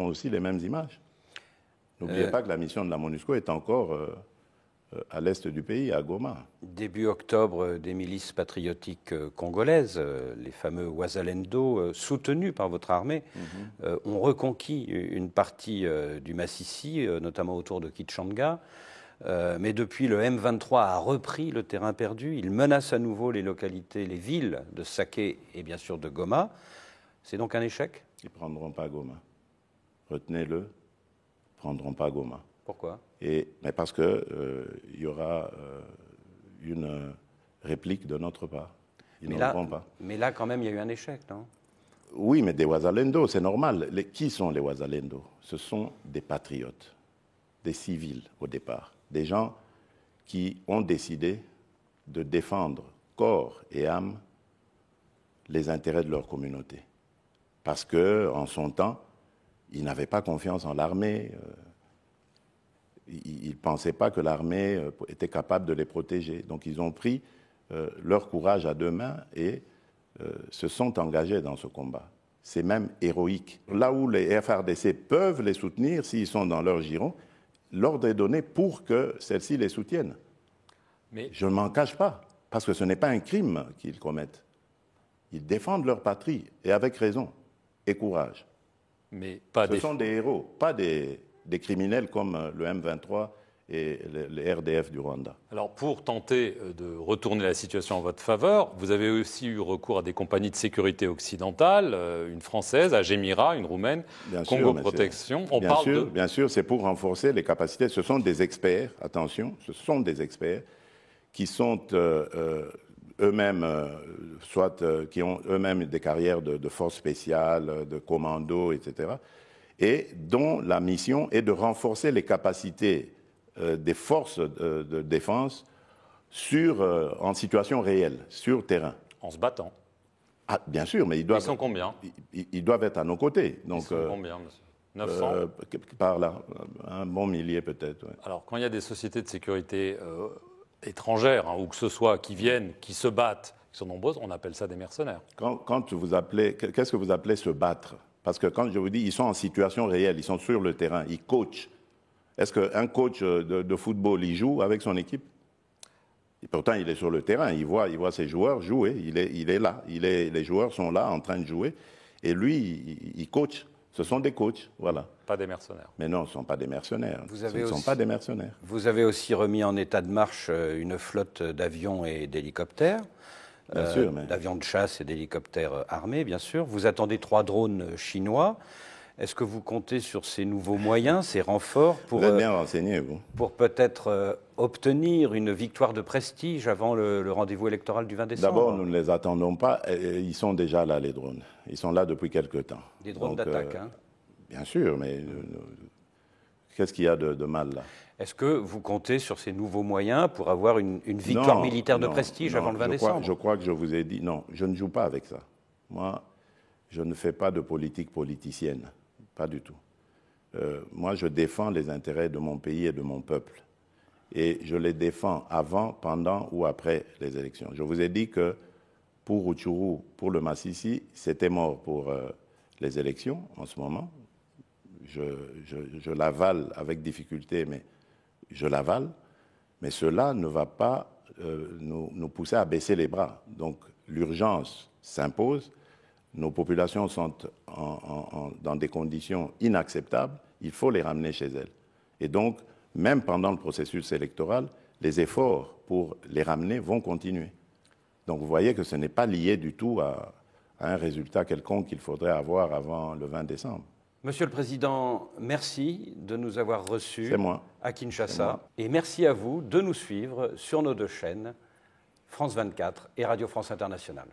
ont aussi les mêmes images. N'oubliez pas que la mission de la MONUSCO est encore à l'est du pays, à Goma. Début octobre, des milices patriotiques congolaises, les fameux Wazalendo, soutenus par votre armée, ont reconquis une partie du Massissi, notamment autour de Kichanga. Mais depuis, le M23 a repris le terrain perdu. Il menace à nouveau les localités, les villes de Saké et bien sûr de Goma. C'est donc un échec? Ils ne prendront pas Goma. Retenez-le, ils ne prendront pas Goma. Pourquoi? Mais parce qu'il y aura une réplique de notre part. Ils ne prendront pas. Mais là, quand même, il y a eu un échec, non? Oui, mais des Wazalendo, c'est normal. Qui sont les Wazalendo? Ce sont des patriotes, des civils au départ. Des gens qui ont décidé de défendre corps et âme les intérêts de leur communauté. Parce qu'en son temps, ils n'avaient pas confiance en l'armée. Ils ne pensaient pas que l'armée était capable de les protéger. Donc ils ont pris leur courage à deux mains et se sont engagés dans ce combat. C'est même héroïque. Là où les FARDC peuvent les soutenir, s'ils sont dans leur giron, l'ordre est donné pour que celles-ci les soutiennent. Mais je ne m'en cache pas, parce que ce n'est pas un crime qu'ils commettent. Ils défendent leur patrie, et avec raison, et courage. Mais pas ce sont des héros, pas des criminels comme le M23 et les RDF du Rwanda. Alors, pour tenter de retourner la situation en votre faveur, vous avez aussi eu recours à des compagnies de sécurité occidentales, une française, Agemira, une roumaine, Congo Protection. Bien sûr, c'est pour renforcer les capacités. Ce sont des experts, attention, ce sont des experts qui sont eux-mêmes, qui ont eux-mêmes des carrières de forces spéciales, de commandos, etc., et dont la mission est de renforcer les capacités des forces de défense en situation réelle, sur terrain. En se battant. Ah, bien sûr, mais ils sont combien? Ils doivent être à nos côtés. Donc, ils sont combien, monsieur? 900 par là, un bon millier peut-être. Ouais. Alors, quand il y a des sociétés de sécurité étrangères, ou que ce soit, qui viennent, qui se battent, qui sont nombreuses, on appelle ça des mercenaires. Quand vous appelez, qu'est-ce que vous appelez se battre? Parce que quand je vous dis, ils sont en situation réelle, ils sont sur le terrain, ils coachent. Est-ce qu'un coach de football, il joue avec son équipe? Et pourtant, il est sur le terrain, il voit ses joueurs jouer, il est là. Les joueurs sont là en train de jouer. Et lui, il coach. Ce sont des coachs, voilà. Pas des mercenaires. Mais non, ce ne sont pas des mercenaires. Ce ne sont pas des mercenaires. Vous avez aussi remis en état de marche une flotte d'avions et d'hélicoptères. D'avions de chasse et d'hélicoptères armés, bien sûr. Vous attendez 3 drones chinois. Est-ce que vous comptez sur ces nouveaux moyens, ces renforts vous êtes bien renseigné, vous. Pour peut-être obtenir une victoire de prestige avant le rendez-vous électoral du 20 décembre? D'abord, nous ne les attendons pas. Ils sont déjà là, les drones. Ils sont là depuis quelque temps. Des drones d'attaque, hein? Bien sûr, mais qu'est-ce qu'il y a de mal là? Est-ce que vous comptez sur ces nouveaux moyens pour avoir une victoire militaire de prestige avant le 20 décembre? Je crois que je vous ai dit, non, je ne joue pas avec ça. Moi, je ne fais pas de politique politicienne. Pas du tout. Moi, je défends les intérêts de mon pays et de mon peuple. Et je les défends avant, pendant ou après les élections. Je vous ai dit que pour Rutshuru, pour le Massissi, c'était mort pour les élections en ce moment. Je l'avale avec difficulté, mais je l'avale. Mais cela ne va pas nous pousser à baisser les bras. Donc l'urgence s'impose. Nos populations sont dans des conditions inacceptables, il faut les ramener chez elles. Et donc, même pendant le processus électoral, les efforts pour les ramener vont continuer. Donc vous voyez que ce n'est pas lié du tout à un résultat quelconque qu'il faudrait avoir avant le 20 décembre. Monsieur le Président, merci de nous avoir reçus à Kinshasa. Et merci à vous de nous suivre sur nos 2 chaînes, France 24 et Radio France Internationale.